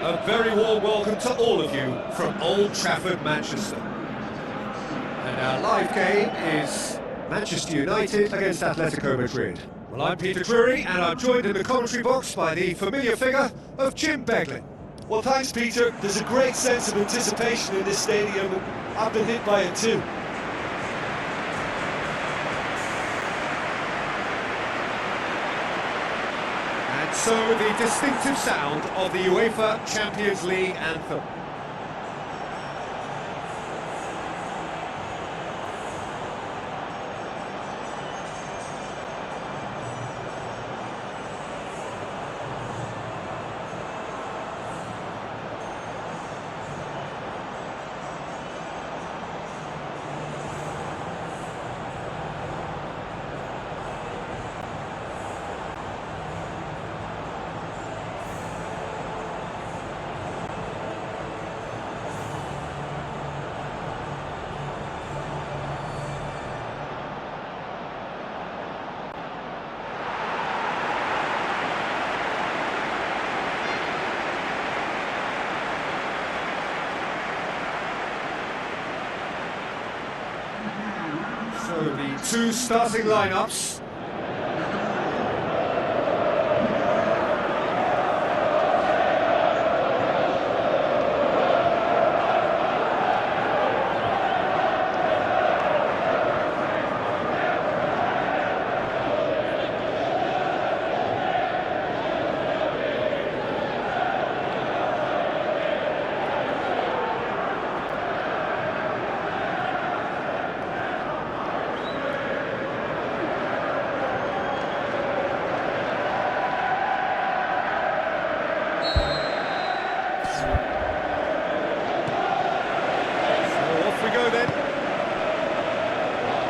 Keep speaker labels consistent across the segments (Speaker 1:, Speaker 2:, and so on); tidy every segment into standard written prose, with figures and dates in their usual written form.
Speaker 1: A very warm welcome to all of you from Old Trafford, Manchester. And our live game is Manchester United against Atletico Madrid. Well, I'm Peter Drury, and I'm joined in the commentary box by the familiar figure of Jim Beglin.
Speaker 2: Well, thanks, Peter. There's a great sense of anticipation in this stadium, and I've been hit by it too.
Speaker 1: And so the distinctive sound of the UEFA Champions League anthem. So the two starting lineups.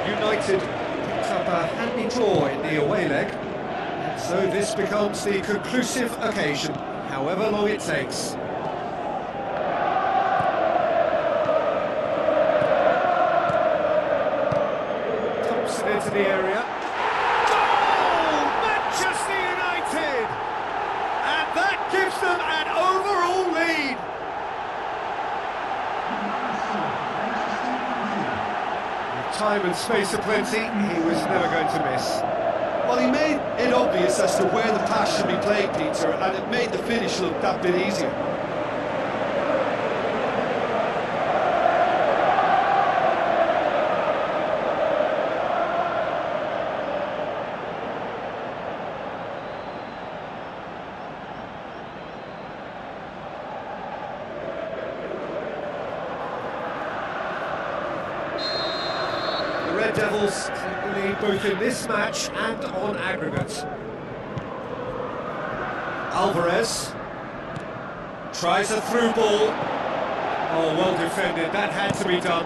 Speaker 1: United picked up a handy draw in the away leg, and so this becomes the conclusive occasion, however long it takes. Thompson into the area. Goal! Manchester United! And that gives them an overall lead. Time and space aplenty, he was never going to miss.
Speaker 2: Well, he made it obvious as to where the pass should be played, Peter, and it made the finish look that bit easier.
Speaker 1: Red Devils take the lead both in this match and on aggregate. Alvarez tries a through ball. Oh, well defended, that had to be done.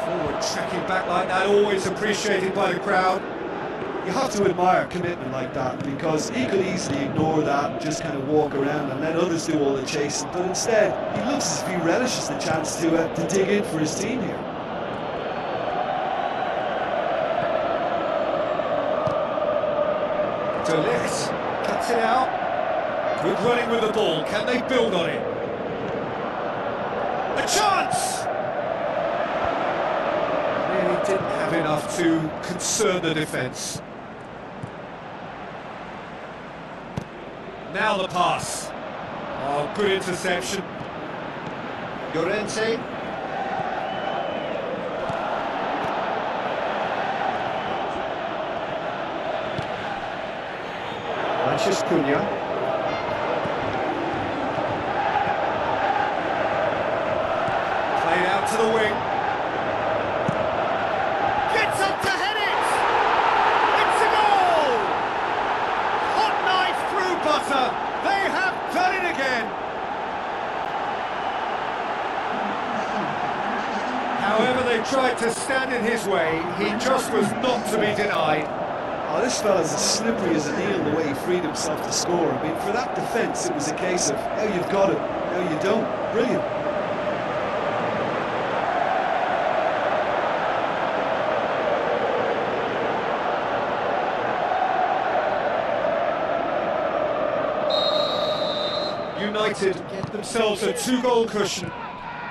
Speaker 1: Forward tracking back like that, always appreciated by the crowd.
Speaker 2: You have to admire commitment like that, because he could easily ignore that and just kind of walk around and let others do all the chasing, but instead he looks as if he relishes the chance to dig in for his team here.
Speaker 1: De Ligt cuts it out. Good running with the ball. Can they build on it? A chance! Really didn't have enough to concern the defence. Now the pass. Oh, good interception. Llorente. Cunha. Played out to the wing. Gets up to head it! It's a goal! Hot knife through butter. They have done it again. However they tried to stand in his way, he just was not to be denied.
Speaker 2: Oh, this fella's as slippery as an eel the way he freed himself to score. I mean, for that defence, it was a case of how you've got it, how you don't. Brilliant.
Speaker 1: United get themselves a 2-goal cushion.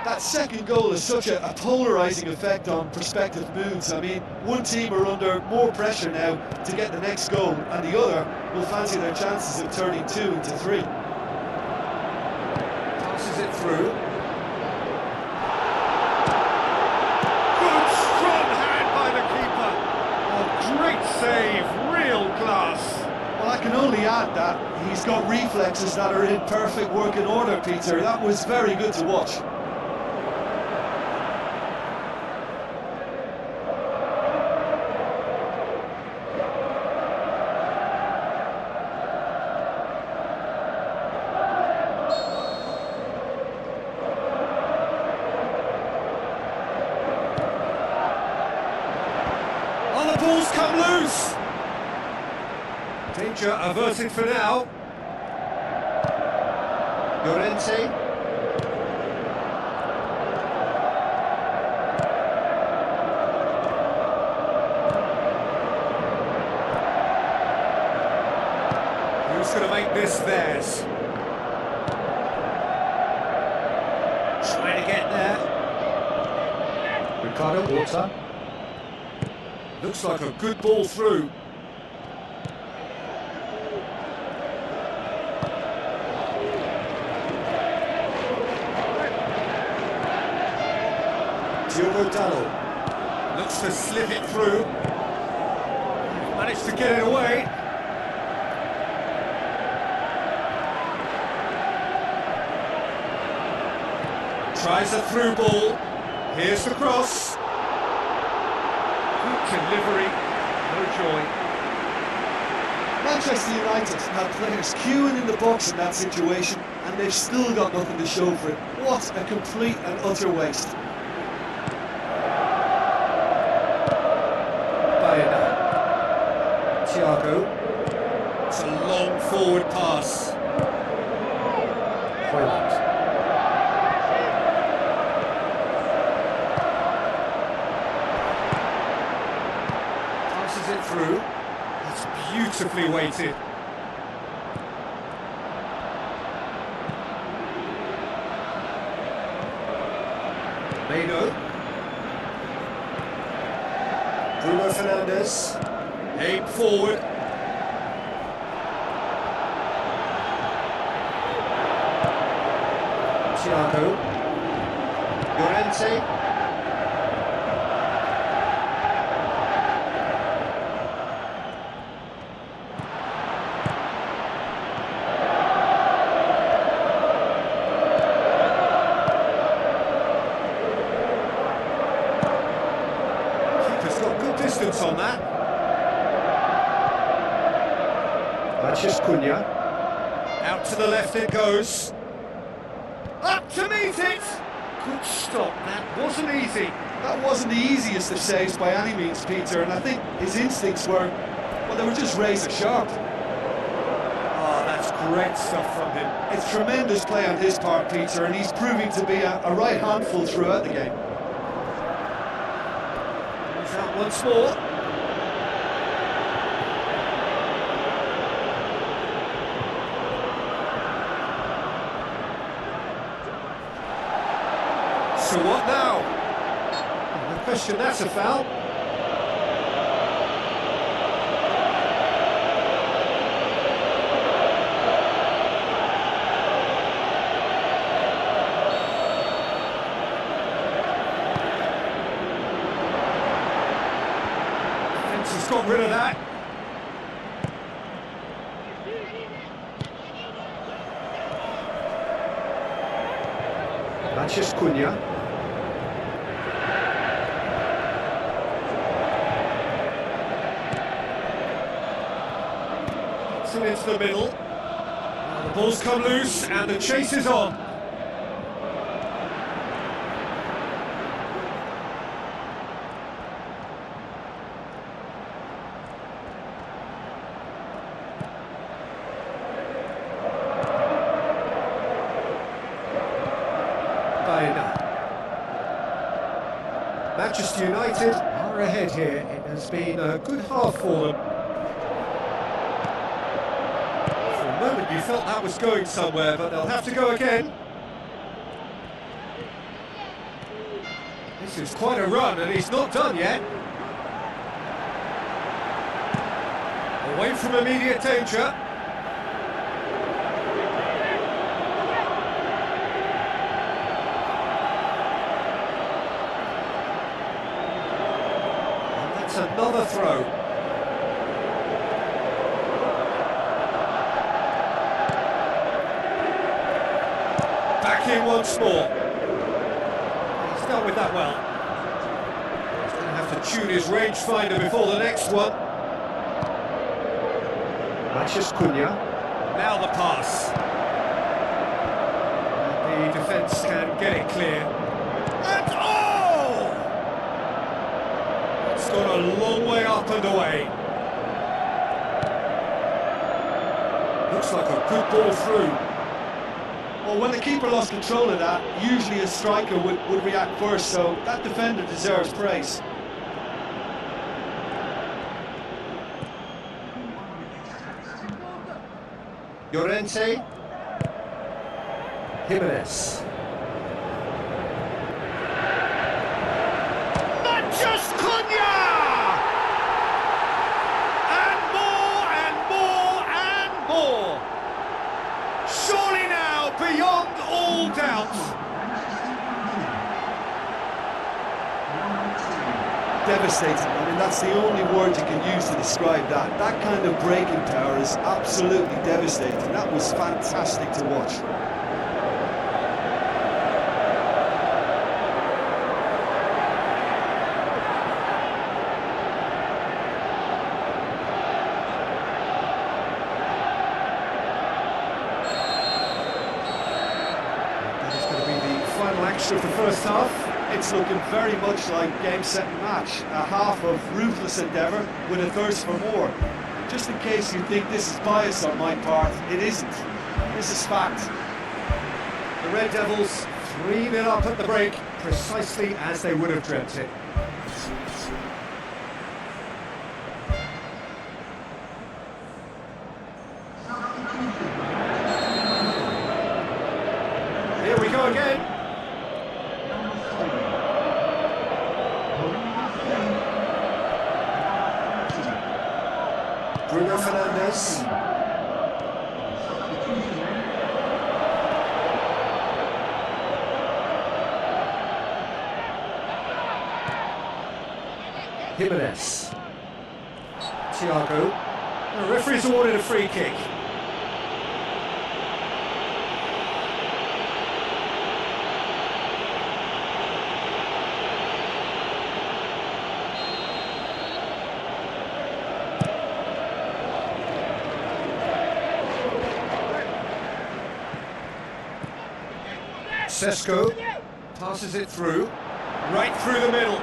Speaker 2: That second goal has such a polarising effect on prospective moods. I mean, one team are under more pressure now to get the next goal, and the other will fancy their chances of turning 2 into 3.
Speaker 1: Passes it through. Good strong hand by the keeper. Oh, great save, real class.
Speaker 2: Well, I can only add that he's got reflexes that are in perfect working order, Peter. That was very good to watch.
Speaker 1: The ball's come loose. Danger averted for now. Llorente. Who's going to make this theirs? Trying to get there. Ricardo Water. Looks like a good ball through. Diogo Dallo looks to slip it through. Managed to get it away. Tries a through ball. Here's the cross. Delivery, no joy.
Speaker 2: Manchester United had players queuing in the box in that situation, and they've still got nothing to show for it. What a complete and utter waste.
Speaker 1: Baena. Thiago. It's a long forward pass. Hoyland. It through. It's beautifully weighted. Meno. Bruno Fernandes. Aim forward. Thiago. Llorente. Distance on that. Cunha. Out to the left it goes. Up to meet it! Good stop, that wasn't easy.
Speaker 2: That wasn't the easiest of saves by any means, Peter, and I think his instincts were, well, they were just razor sharp.
Speaker 1: Oh, that's great stuff from him.
Speaker 2: It's tremendous play on his part, Peter, and he's proving to be a right handful throughout the game.
Speaker 1: Out once more. So what now? No question, that's a foul. got rid of that. Matches Cunha. It's into the middle. The ball's come loose and the chase is on. Manchester United are ahead here. It has been a good half for them. For a moment you felt that was going somewhere, but they'll have to go again. This is quite a run and he's not done yet. Away from immediate danger. Another throw. Back in once more. He's dealt with that well. He's going to have to tune his rangefinder before the next one. Matches Cunha. Now the pass. And the defence can get it clear. And gone a long way up and away. Looks like a good ball through.
Speaker 2: Well, when the keeper lost control of that, usually a striker would react first, so that defender deserves praise.
Speaker 1: Llorente. Jimenez. Just Cunha! More! Surely now, beyond all doubt.
Speaker 2: Devastating. I mean, that's the only word you can use to describe that. That kind of breaking power is absolutely devastating. That was fantastic to watch.
Speaker 1: Action of the first half.
Speaker 2: It's looking very much like game, set and match. A half of ruthless endeavour with a thirst for more. Just in case you think this is bias on my part, it isn't. This is fact.
Speaker 1: The Red Devils 3-0 up at the break, precisely as they would have dreamt it. Here we go again. Bruno Fernandes. Jimenez. Thiago. The referee's awarded a free kick. Sesko passes it through, right through the middle.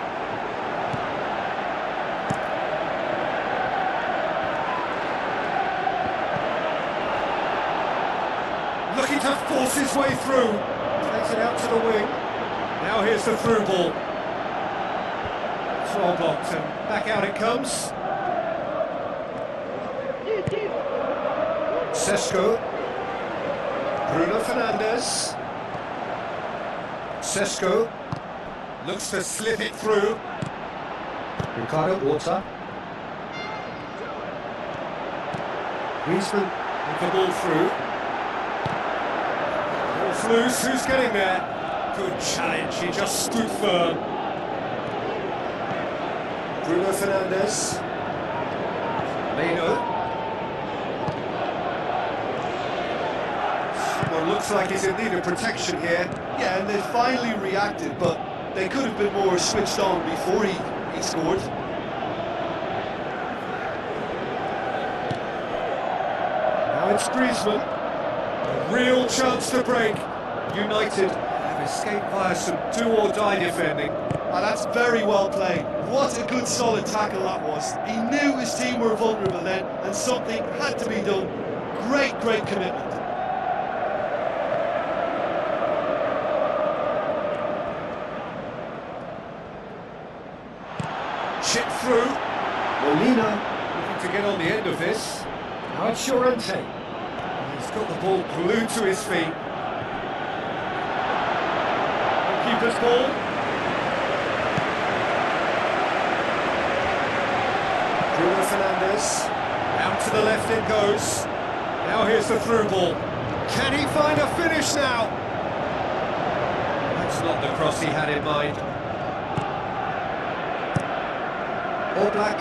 Speaker 1: Looking to force his way through. Takes it out to the wing. Now here's the through ball. It's well blocked and back out it comes. Sesko. Bruno Fernandes. Sesko looks to slip it through. Ricardo Horta. Griezmann with the ball through. Ball's loose, who's getting there? Good challenge, he just stood firm. Bruno Fernandes. Someone looks like he's in need of protection here.
Speaker 2: Yeah, and they finally reacted, but they could have been more switched on before he scored.
Speaker 1: Now it's Griezmann. A real chance to break. United have escaped via some do-or-die defending.
Speaker 2: And that's very well played. What a good solid tackle that was. He knew his team were vulnerable then, and something had to be done. Great commitment.
Speaker 1: Chip through. Molina looking to get on the end of this. Now it's Llorente. He's got the ball glued to his feet. Keeper's ball. Bruno Fernandes. Out to the left it goes. Now here's the through ball. Can he find a finish now? That's not the cross he had in mind. All Black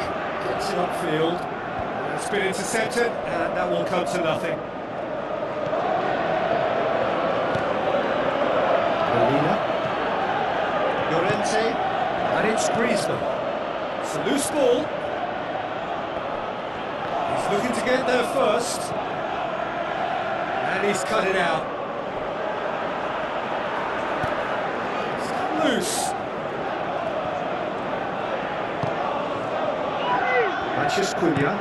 Speaker 1: gets it upfield. It's been intercepted, and that will come to nothing. Molina. Llorente. And it's Griezmann. It's a loose ball. He's looking to get there first. And he's cut it out. It's loose. Cunha.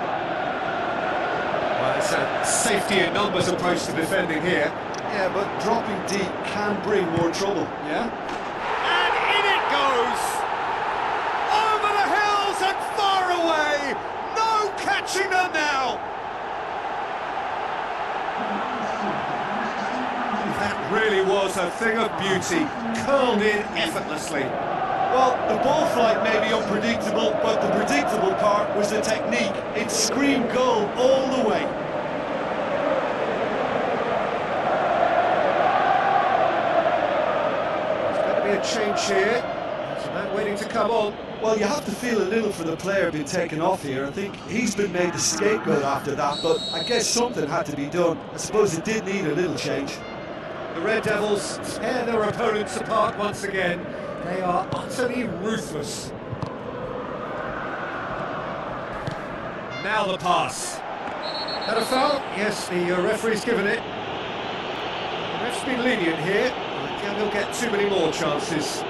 Speaker 1: Well, it's a safety in numbers approach to defending here.
Speaker 2: Yeah, but dropping deep can bring more trouble.
Speaker 1: Yeah. And in it goes! Over the hills and far away! No catching them now! That really was a thing of beauty, curled in effortlessly.
Speaker 2: Well, the ball flight may be unpredictable, but the predictable part was the technique. It screamed goal all the way.
Speaker 1: There's going to be a change here. There's a man waiting to come on.
Speaker 2: Well, you have to feel a little for the player being taken off here. I think he's been made the scapegoat after that, but I guess something had to be done. I suppose it did need a little change.
Speaker 1: The Red Devils tear their opponents apart once again. They are utterly ruthless. Now the pass. That a foul? Yes, the referee's given it. The ref's been lenient here. I doubt he'll get too many more chances.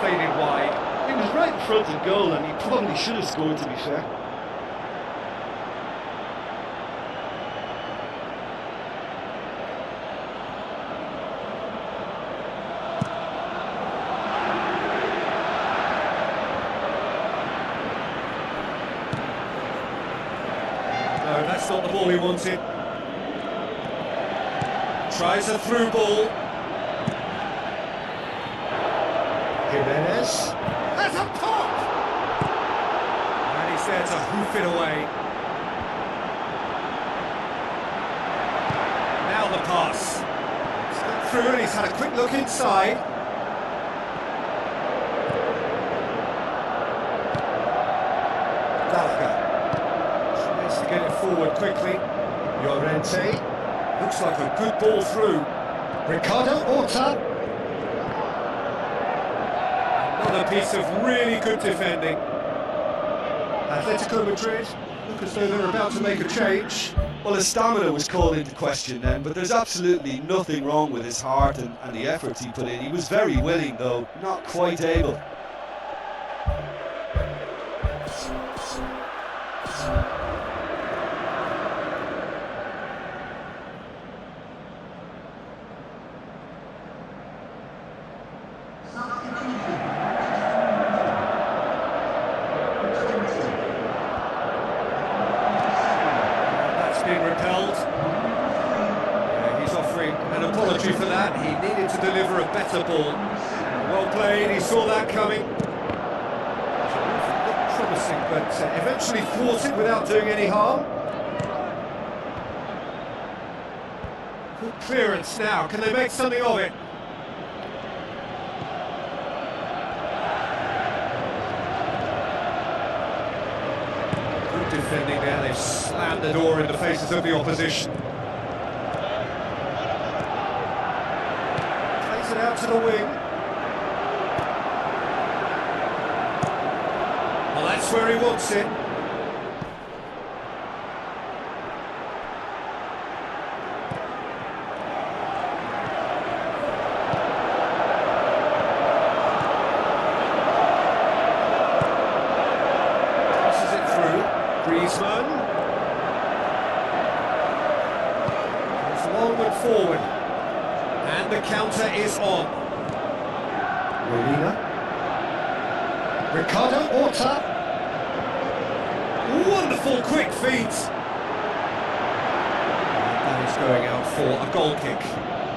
Speaker 1: Faded wide.
Speaker 2: He was right in front of goal and he probably should have scored, to be fair.
Speaker 1: No, that's not the ball he wanted. Tries a through ball. Jimenez. There's a pop! And he's there to hoof it away. Now the pass. He's got through and he's had a quick look inside. Langkah tries to get it forward quickly. Llorente. Looks like a good ball through. Ricardo Horta. Another piece of really good defending. Atletico Madrid look as though they're about to make a change.
Speaker 2: Well, his stamina was called into question then, but there's absolutely nothing wrong with his heart and the efforts he put in. He was very willing, though, not quite able.
Speaker 1: Being repelled. Yeah, he's offering an apology for that. He needed to deliver a better ball. Well played, he saw that coming. crossing, but eventually thwarted without doing any harm. Good clearance now, can they make something of it? Good defending there, they've slammed the door in the faces of the opposition. Plays it out to the wing. Well, that's where he wants it. Griezmann. Goes long and forward. And the counter is on. Molina. Ricardo Horta. Wonderful quick feet. That is going out for a goal kick.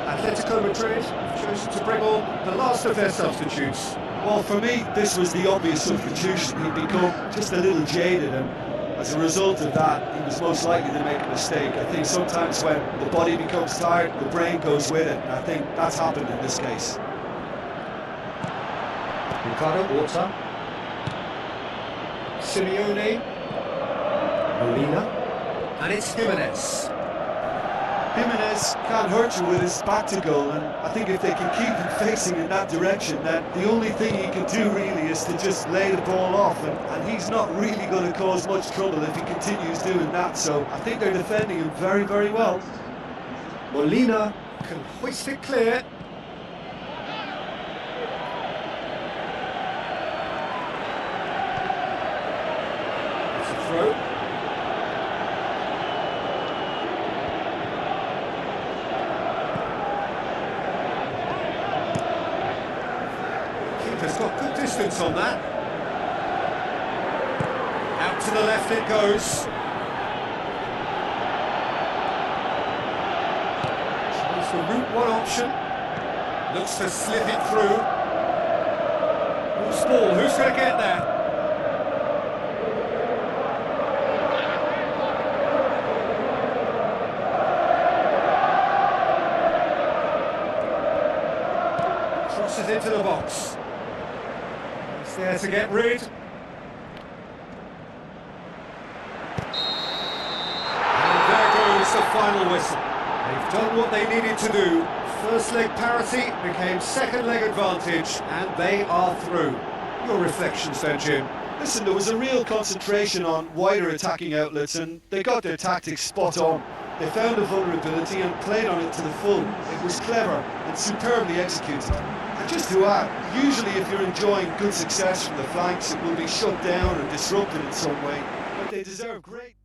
Speaker 1: Atletico Madrid have chosen to bring on the last of their substitutes.
Speaker 2: Well, for me, this was the obvious substitution. He'd become just a little jaded, and as a result of that, he was most likely to make a mistake. I think sometimes when the body becomes tired, the brain goes with it, and I think that's happened in this case.
Speaker 1: Ricardo Horta. Simeone. Molina. And it's Jimenez.
Speaker 2: Jimenez can't hurt you with his back to goal, and I think if they can keep him facing in that direction, then the only thing he can do really is to just lay the ball off, and he's not really going to cause much trouble if he continues doing that, so I think they're defending him very, very well.
Speaker 1: Molina can hoist it clear. It's a throw. Keeper's got good distance on that. Out to the left it goes. Tries the route one option. Looks to slip it through. Loose ball, who's going to get there? Crosses into the box. He's there to get rid. And there goes the final whistle. They've done what they needed to do. First leg parity became second leg advantage, and they are through. Your reflections then, Jim?
Speaker 2: Listen, there was a real concentration on wider attacking outlets, and they got their tactics spot on. They found a vulnerability and played on it to the full. It was clever and superbly executed. And just to add, usually if you're enjoying good success from the flanks, it will be shut down or disrupted in some way. But they deserve great.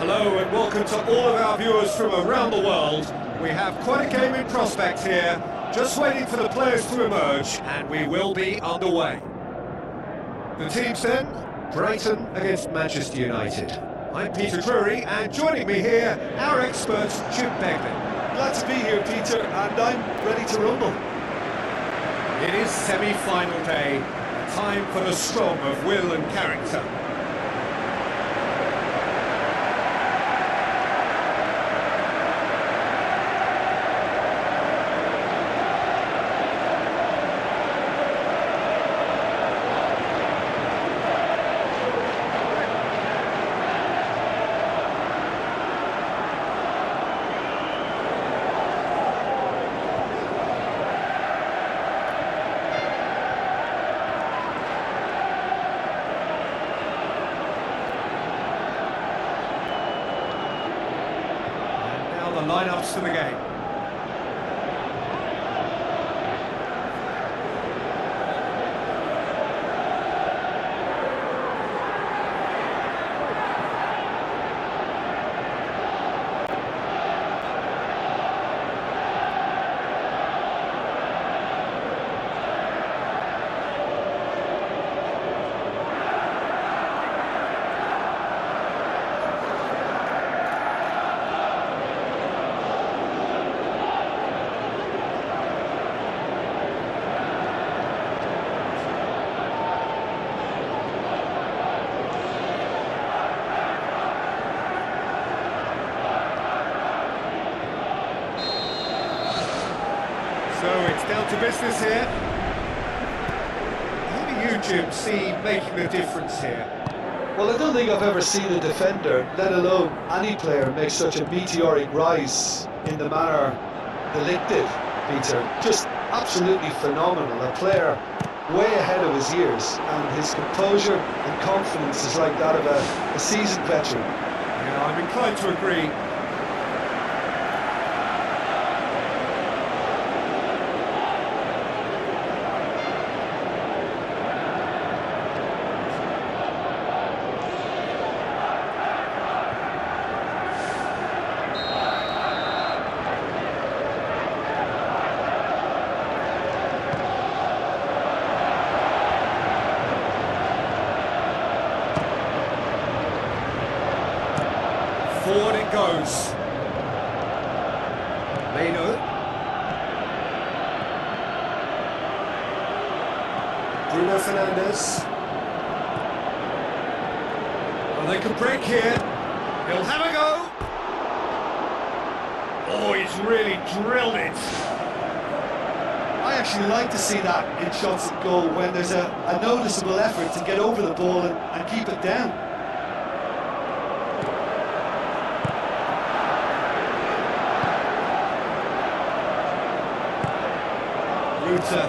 Speaker 1: Hello and welcome to all of our viewers from around the world. We have quite a game in prospect here, just waiting for the players to emerge, and we will be underway. The teams then, Brighton against Manchester United. I'm Peter Drury, and joining me here, our expert, Jim Beglin.
Speaker 2: Glad to be here, Peter, and I'm ready to rumble.
Speaker 1: It is semi-final day, a time for the strong of will and character. The lineups for the game. So it's down to business here. Who do you, Jim, see making the difference here?
Speaker 2: Well, I don't think I've ever seen a defender, let alone any player, make such a meteoric rise in the manner the Link did, Peter. Just absolutely phenomenal. A player way ahead of his years, and his composure and confidence is like that of a seasoned veteran.
Speaker 1: Yeah, I'm inclined to agree. Forward it goes. Leno. Bruno Fernandes. Well, they could break here. He'll have a go. Oh, he's really drilled it.
Speaker 2: I actually like to see that in shots at goal when there's a noticeable effort to get over the ball and keep it down.
Speaker 1: They're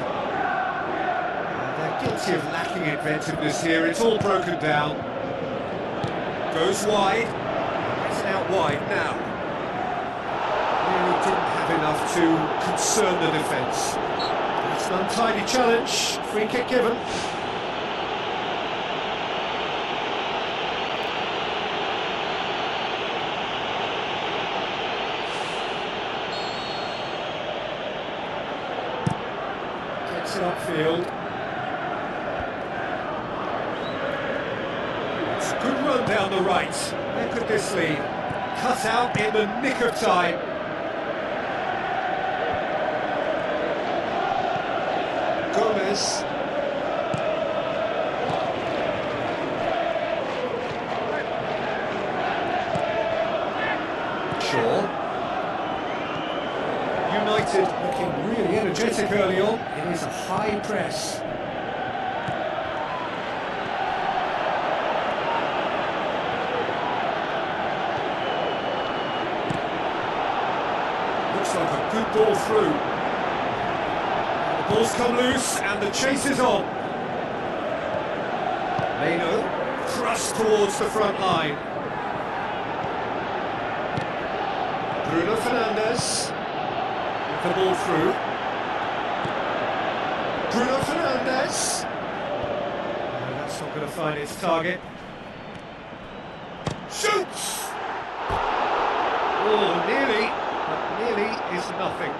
Speaker 1: guilty of lacking inventiveness here. It's all broken down. Goes wide. It's out wide now. Really didn't have enough to concern the defence. It's an untidy challenge. Free kick given. It upfield. It's a good run down the right. Where could this lead? Cut out in the nick of time. Gomez. energetic early on. It is a high press. Looks like a good ball through. The ball's come loose and the chase is on. Leno thrust towards the front line. Bruno Fernandes. The ball through. Bruno Fernandes. No, that's not going to find its target. Shoots! Oh, nearly, but nearly is nothing.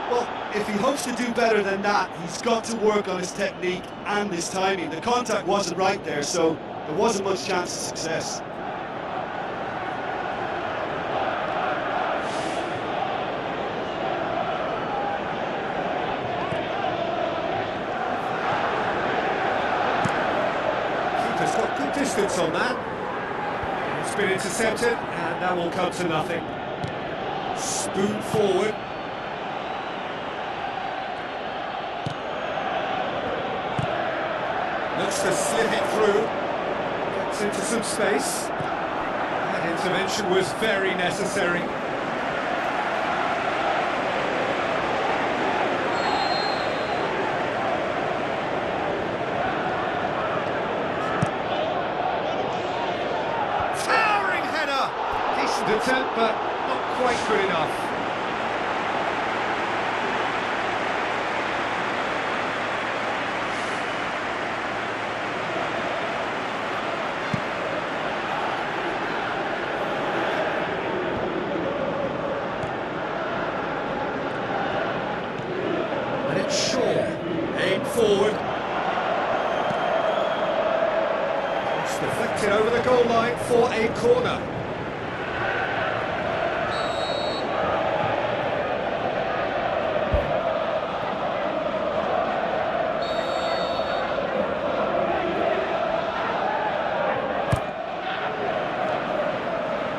Speaker 2: Well, if he hopes to do better than that, he's got to work on his technique and his timing. The contact wasn't right there, so there wasn't much chance of success.
Speaker 1: Keeper's got good distance on that. It's been intercepted, and that will come to nothing. Spoon forward. Looks to slip it through. Gets into some space. That intervention was very necessary. Towering header! Decent attempt, but not quite good enough. Aim forward. It's deflected over the goal line for a corner.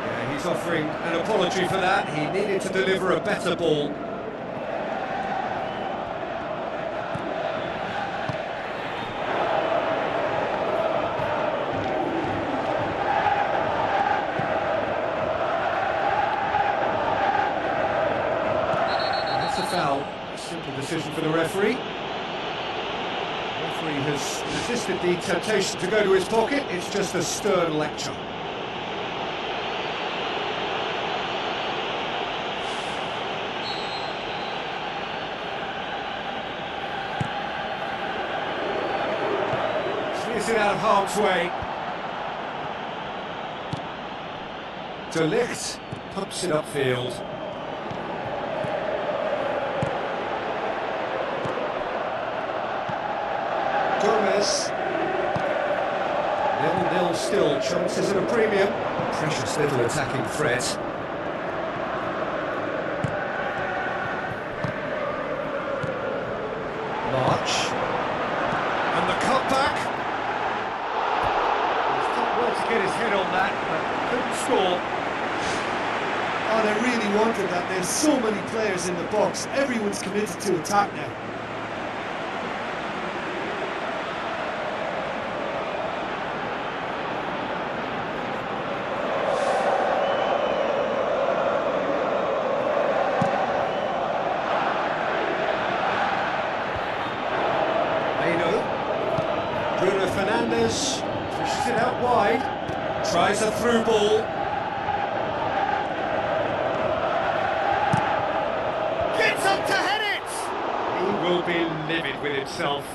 Speaker 1: Yeah, he's offering an apology for that. He needed to deliver a better ball. Foul. Simple decision for the referee. The referee has resisted the temptation to go to his pocket. It's just a stern lecture. Clears it out of harm's way. De Ligt pumps it upfield. Gomez. 0-0 still, chances at a premium. Precious little attacking threat. March. And the cutback. He's done well to get his head on that, but couldn't score.
Speaker 2: Oh, they really wanted that. There's so many players in the box. Everyone's committed to attack now.
Speaker 1: Bruno Fernandes pushes it out wide, tries a through ball. Gets up to head it! He will be livid with himself.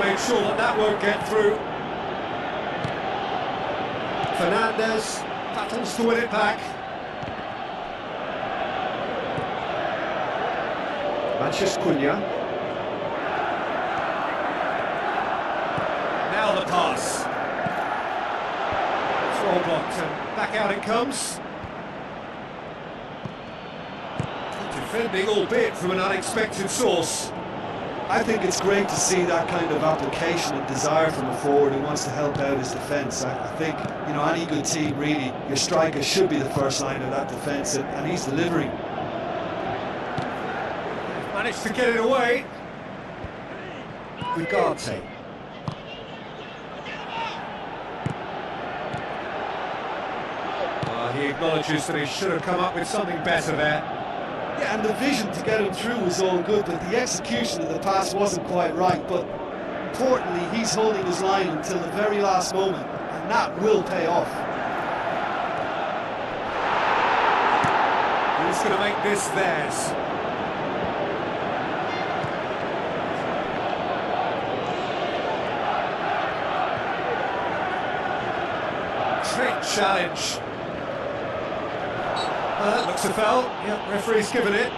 Speaker 1: Made sure that that won't get through. Fernandes battles to win it back. Manchester Cunha. Now the pass. Ball blocked and back out it comes. Good defending, albeit from an unexpected source.
Speaker 2: I think it's great to see that kind of application and desire from a forward who wants to help out his defence. I think, you know, any good team really, your striker should be the first line of that defence, and he's delivering.
Speaker 1: Managed to get it away. Ugarte. He acknowledges that he should have come up with something better there.
Speaker 2: Yeah, and the vision to get him through was all good, but the execution of the pass wasn't quite right. But importantly, he's holding his line until the very last moment, and that will pay off.
Speaker 1: Who's going to make this theirs? Great challenge. Looks a foul. Yep, referee's given it.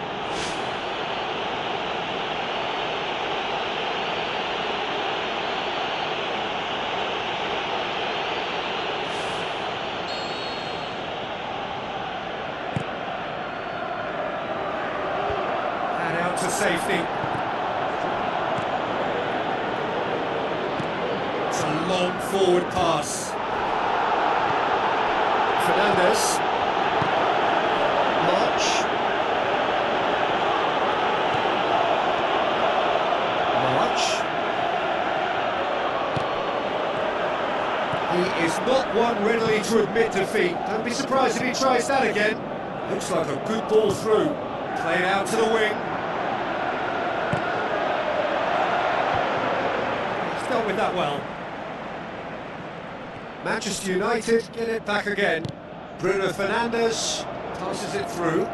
Speaker 1: And out to safety. It's a long forward pass. Fernandez. He is not one readily to admit defeat. Don't be surprised if he tries that again. Looks like a good ball through. Played out to the wing. He's dealt with that well. Manchester United get it back again. Bruno Fernandes passes it through.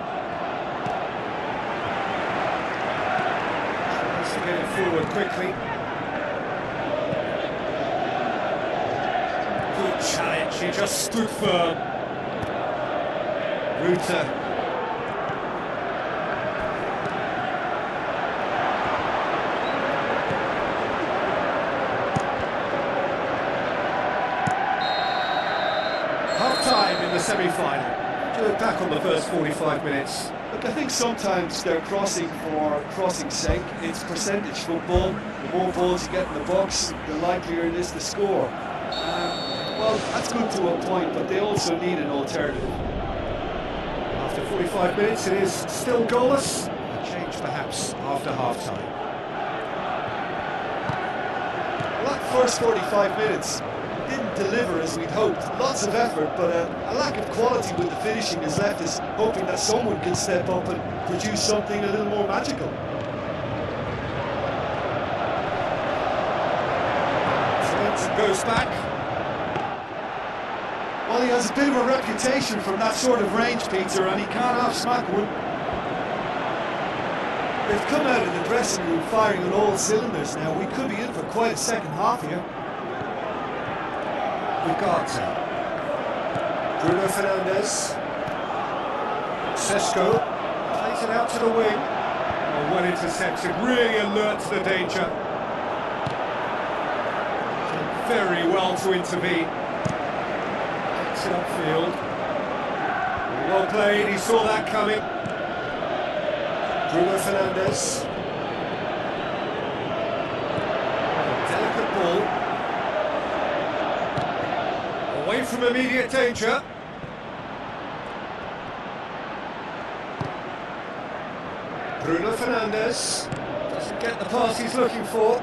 Speaker 1: Tries to get it forward quickly. Good challenge, he just stood firm. Ruta. Half-time in the semi-final. Do it back on the first 45 minutes.
Speaker 2: Look, I think sometimes they're crossing for crossing's sake. It's percentage football. The more balls you get in the box, the likelier it is to score. Well, that's good to a point, but they also need an alternative.
Speaker 1: After 45 minutes, it is still goalless. A change perhaps after half-time.
Speaker 2: Well, that first 45 minutes didn't deliver as we'd hoped. Lots of effort, but a lack of quality with the finishing has left us hoping that someone can step up and produce something a little more magical.
Speaker 1: Johnson goes back.
Speaker 2: Well, he has a bit of a reputation from that sort of range, Peter, and he can't half-smack one. They've come out of the dressing room firing on all cylinders now. We could be in for quite a second half here.
Speaker 1: Ugarte. Bruno Fernandes. Sesko plays it out to the wing. Oh, well intercepted, really alert to the danger. Did very well to intervene. Gets it upfield. Well played, he saw that coming. Bruno Fernandes. A delicate ball. Away from immediate danger. Bruno Fernandes doesn't get the pass he's looking for.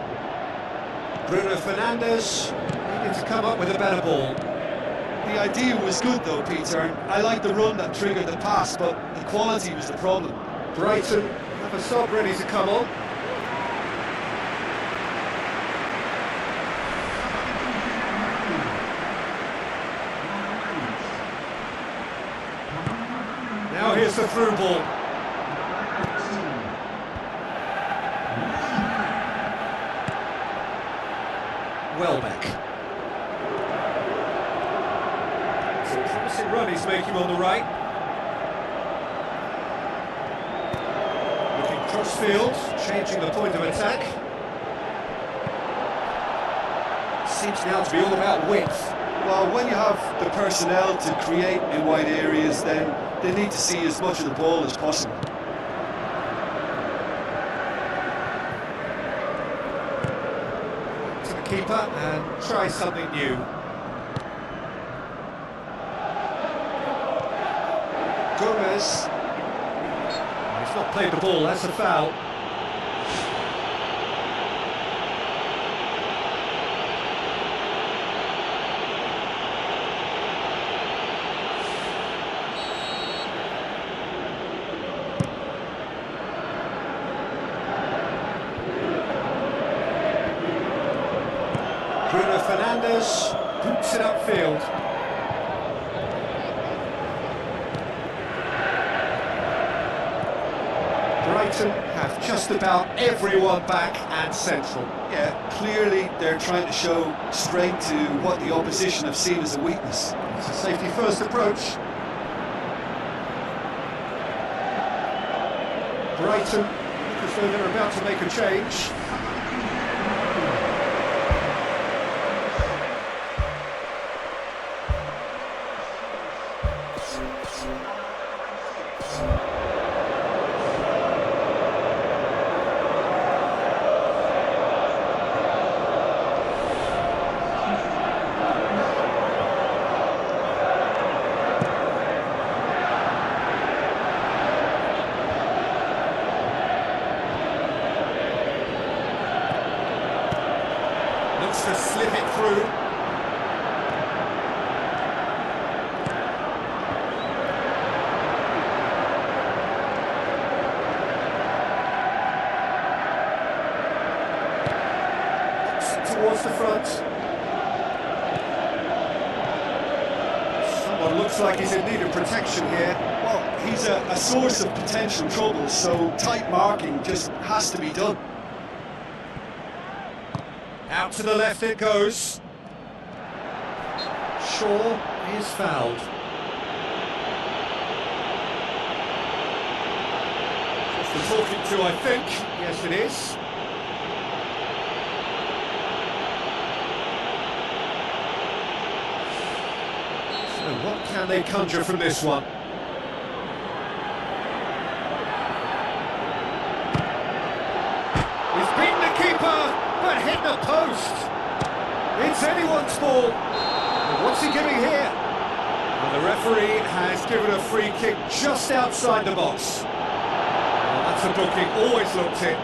Speaker 1: Bruno Fernandes needed to come up with a better ball.
Speaker 2: The idea was good though, Peter, and I like the run that triggered the pass, but the quality was the problem.
Speaker 1: Brighton have a sub ready to come on. Now here's the through ball. Welbeck. It's a promising run he's making on the right. Looking crossfield, changing the point of attack. Seems now to be all about width.
Speaker 2: Well, when you have the personnel to create in wide areas, then they need to see as much of the ball as possible.
Speaker 1: To the keeper and try something new. Gomez. He's not played the ball, that's a foul. Bruno Fernandes boots it upfield. Brighton have just about everyone back and central.
Speaker 2: Yeah, clearly they're trying to show strength to what the opposition have seen as a weakness.
Speaker 1: It's a safety-first approach. Brighton look as though they're about to make a change. Looks to slip it through. Towards the front. Someone looks like he's in need of protection here.
Speaker 2: Well, he's a source of potential trouble, so tight marking just has to be done.
Speaker 1: Out to the left it goes. Shaw is fouled. Just the talking to, I think. Yes, it is. So what can they conjure from this one? He's beaten the keeper! But hit the post! It's anyone's ball! And what's he giving here? And the referee has given a free kick just outside the box. Well, that's a booking, always looked it.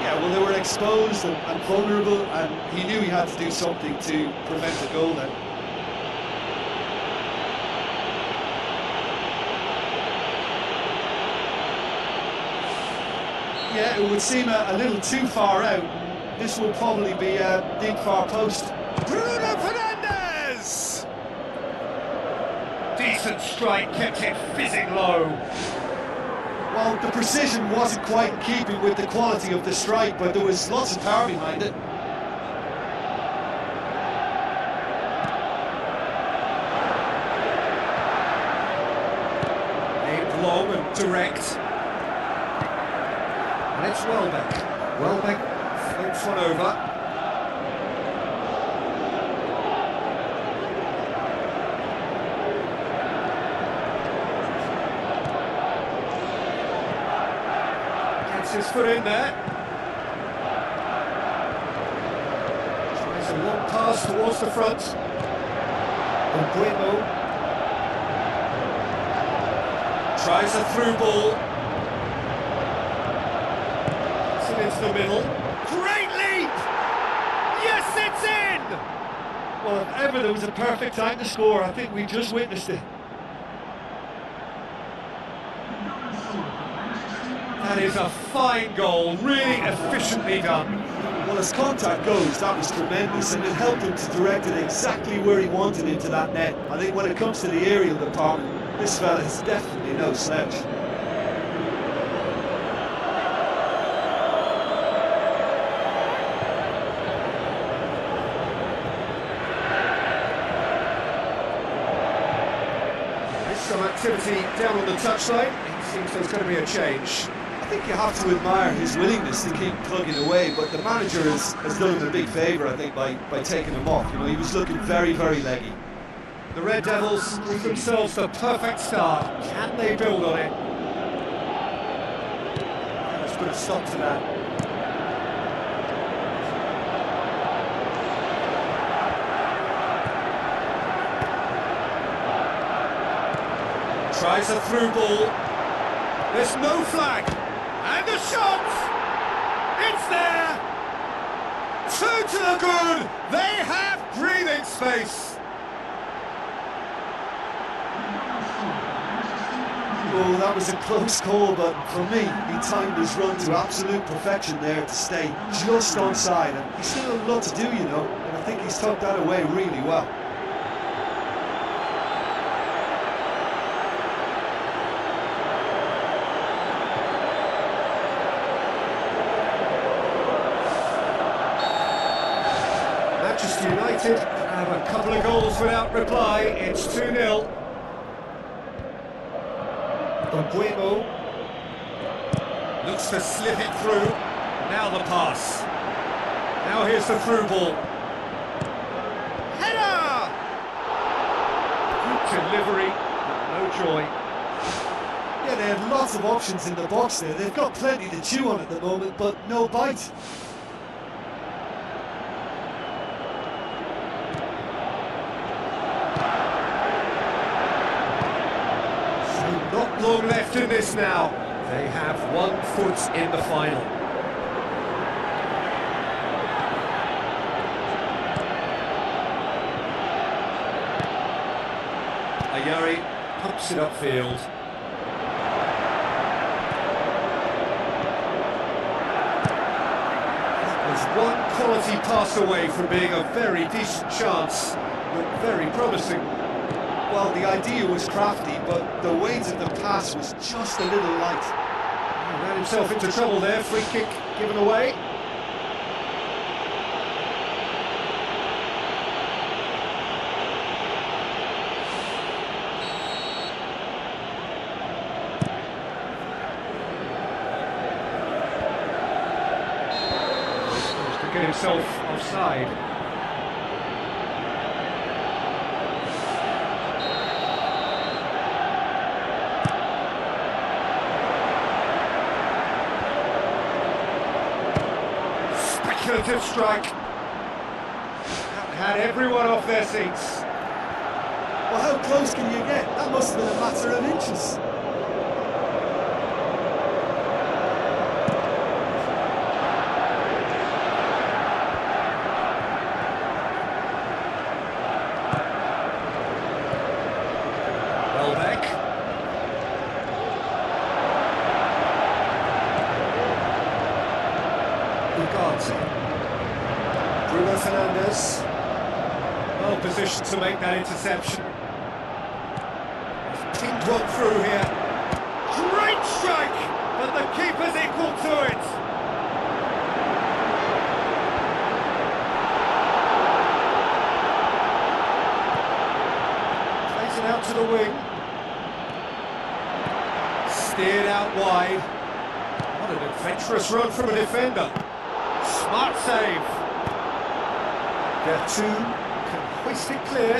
Speaker 2: Yeah, well, they were exposed and vulnerable, and he knew he had to do something to prevent a goal then. Yeah, it would seem a little too far out. This will probably be a deep far post.
Speaker 1: Bruno Fernandes! Decent strike, kept it fizzing low.
Speaker 2: Well, the precision wasn't quite in keeping with the quality of the strike, but there was lots of power behind it.
Speaker 1: Aimed long and direct. And it's Welbeck. Welbeck floats one over. Gets his foot in there. Tries a long pass towards the front. Bueno tries a through ball. Gets it into the middle. Great leap! Yes, it's in!
Speaker 2: Well, if ever there was a perfect time to score, I think we just witnessed it.
Speaker 1: That is a fine goal, really efficiently done.
Speaker 2: Well, as contact goes, that was tremendous, and it helped him to direct it exactly where he wanted into that net. I think when it comes to the aerial department, this fella is definitely no slouch.
Speaker 1: Some activity down on the touchline. It seems there's going to be a change.
Speaker 2: I think you have to admire his willingness to keep plugging away, but the manager has done him a big favour, I think, by taking him off. You know, he was looking very, very leggy.
Speaker 1: The Red Devils give themselves the perfect start. Can they build on it? Let's put a stop to that. Tries a through ball. There's no flag. And the shot! It's there! Two to the good! They have breathing space!
Speaker 2: Oh, that was a close call, but for me, he timed his run to absolute perfection there to stay just onside. And he's still a lot to do, you know, and I think he's tucked that away really well.
Speaker 1: Manchester United have a couple of goals without reply. It's 2-0. Buemo looks to slip it through. Now the pass. Now here's the through ball. Header! Good delivery, but no joy.
Speaker 2: Yeah, they had lots of options in the box there. They've got plenty to chew on at the moment, but no bite.
Speaker 1: Not long left in this now. They have 1 foot in the final. Ayari pumps it upfield. That was one quality pass away from being a very decent chance. Looked very promising.
Speaker 2: Well, the idea was crafty, but the weight of the pass was just a little light.
Speaker 1: He ran himself into trouble there, free kick given away. He's supposed to get himself offside. Speculative strike. That had everyone off their seats.
Speaker 2: Well, how close can you get? That must have been a matter of inches.
Speaker 1: Welbeck. Bruno Fernandes, well positioned to make that interception. He's pinged one through here. Great strike, but the keeper's equal to it. Plays it out to the wing. Steered out wide. What an adventurous run from a defender. Smart save. Satu can hoist it clear.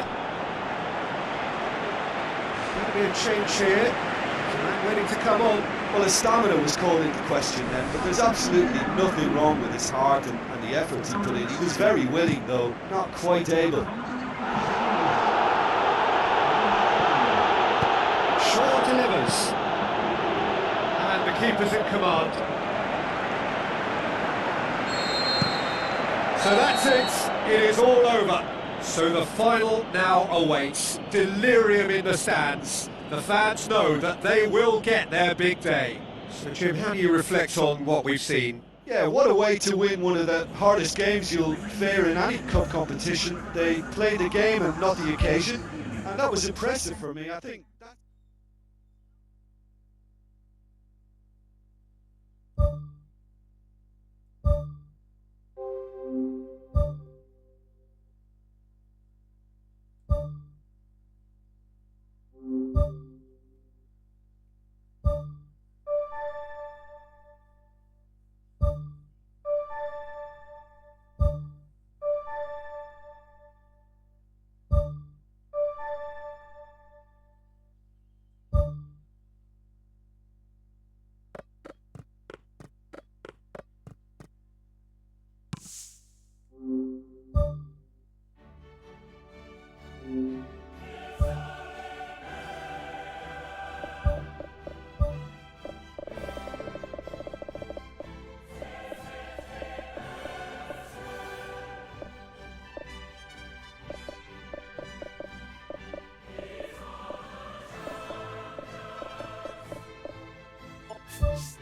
Speaker 1: Going to be a change here. Man ready to come on.
Speaker 2: Well, his stamina was called into question then, but there's absolutely nothing wrong with his heart and the efforts he put in. He was very willing, though, not quite able.
Speaker 1: Shaw delivers. And the keeper's in command. So that's it. It is all over. So the final now awaits. Delirium in the stands. The fans know that they will get their big day. So Jim, how do you reflect on what we've seen?
Speaker 2: Yeah, what a way to win one of the hardest games you'll fare in any cup competition. They played the game and not the occasion, and that was impressive for me. I think that
Speaker 3: First